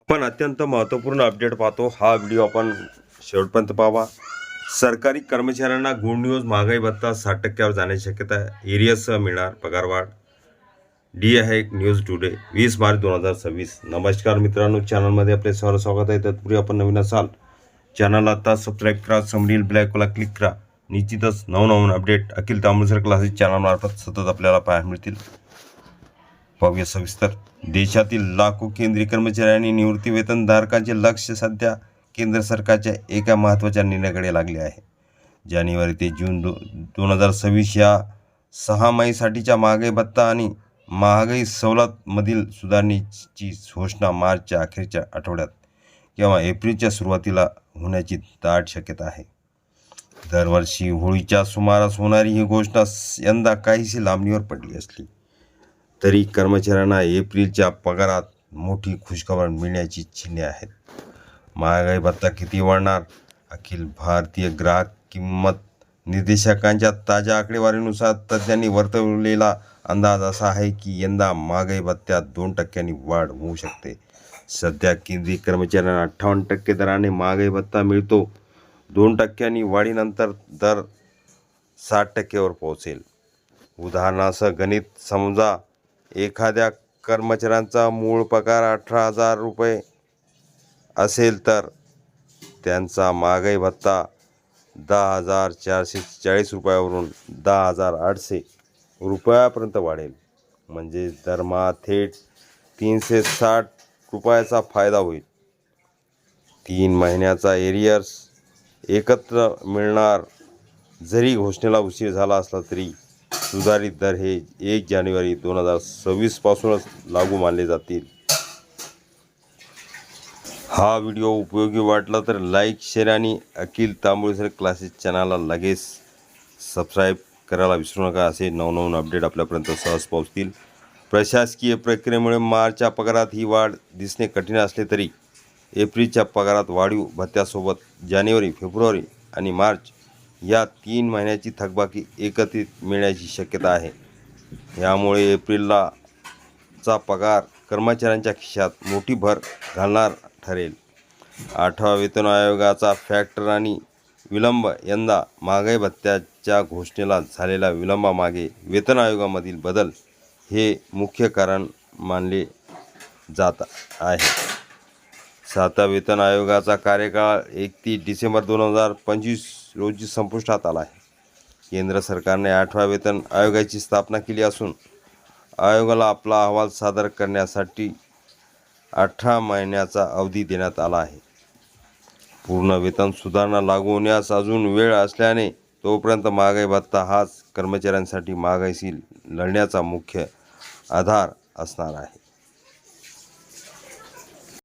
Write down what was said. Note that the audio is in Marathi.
पण अत्यंत महत्त्वपूर्ण अपडेट पाहतो. हा व्हिडिओ आपण शेवटपर्यंत पाहावा. सरकारी कर्मचाऱ्यांना गुड न्यूज. महागाई भत्ता 60% जाण्याची शक्यता आहे. एरियससह मिळणार पगारवाढ. डी आहे न्यूज टुडे 20 मार्च 2026. नमस्कार मित्रांनो, चॅनलमध्ये आपले सहर्ष स्वागत आहे. तत्पूर्वी आपण नवीन असाल चॅनलला आता सबस्क्राईब करा. समोरील ब्लॅकला क्लिक करा. निश्चितच नवनवीन अपडेट अखिल तांबुळसर क्लासेस चॅनलमार्फत सतत आपल्याला पाहायला मिळतील. पाहूया सविस्तर. देशातील लाखो केंद्रीय कर्मचारी आणि निवृत्ती वेतनधारकांचे लक्ष सध्या केंद्र सरकारच्या एका महत्त्वाच्या निर्णयाकडे लागले आहे. जानेवारी ते जून 2026 या 6 महिन्यासाठीच्या महागाई भत्ता आणि महागाई सवलतमधील सुधारणेची घोषणा मार्चच्या अखेरच्या आठवड्यात किंवा एप्रिलच्या सुरुवातीला होण्याची दाट शक्यता आहे. दरवर्षी होळीच्या सुमारास होणारी ही घोषणा यंदा काहीशी लांबणीवर पडली असली तरी कर्मचाऱ्यांना एप्रिलच्या पगारात मोठी खुशखबर मिळण्याची चिन्हे आहेत. महागाई भत्ता किती वाढणार? अखिल भारतीय ग्राहक किंमत निर्देशांकांच्या ताज्या आकडेवारीनुसार तज्ज्ञांनी वर्तवलेला अंदाज असा आहे की यंदा महागाई भत्त्यात 2% वाढ होऊ शकते. सध्या केंद्रीय कर्मचाऱ्यांना 58% दराने महागाई भत्ता मिळतो. 2% वाढीनंतर दर 60% वर पोहोचेल. उदाहरणासह गणित समजा, एखाद्या कर्मचाऱ्यांचा मूळ पगार 18,000 रुपये असेल तर त्यांचा महागाई भत्ता 10,440 रुपयावरून 10,800 रुपयापर्यंत वाढेल. म्हणजे दरमहा थेट 360 रुपयाचा फायदा होईल. 3 महिन्याचा एरियर्स एकत्र मिळणार. जरी घोषणेला उशीर झाला असला तरी सुधारित दर हे 1 जानेवारी 2026 पासूनच लागू मानले जातील. हा व्हिडिओ उपयोगी वाटला तर लाईक, शेअर आणि अखिल तांबुळसर क्लासेस चॅनलला लगेच सबस्क्राईब करायला विसरू नका. असे नवनवीन अपडेट आपल्यापर्यंत सहज पोहोचतील. प्रशासकीय प्रक्रियेमुळे मार्चच्या पगारात ही वाढ दिसणे कठीण असले तरी एप्रिलच्या पगारात वाढीव भत्त्यासोबत जानेवारी, फेब्रुवारी आणि मार्च या 3 महिन्याची थकबाकी एकत्रित मिळण्याची शक्यता आहे. यामुळे एप्रिलचा पगार कर्मचाऱ्यांच्या खिशात मोठी भर घालणार ठरेल. 8व्या वेतन आयोगाचा फॅक्टर आणि विलंब. यंदा महागाई भत्त्याच्या घोषणेला झालेल्या विलंबामागे वेतन आयोगामधील बदल हे मुख्य कारण मानले जात आहे. 7व्या वेतन आयोगाचा कार्यकाळ 31 डिसेंबर 2025 रोजी संपुष्टात आला आहे. केंद्र सरकारने 8व्या वेतन आयोगाची स्थापना केली असून आयोगाला आपला अहवाल सादर करण्यासाठी 18 महिन्याचा अवधी देण्यात आला आहे. पूर्ण वेतन सुधारणा लागू होण्यास अजून वेळ असल्याने तोपर्यंत महागाई भत्ता हाच कर्मचाऱ्यांसाठी महागाईशी लढण्याचा मुख्य आधार असणार आहे.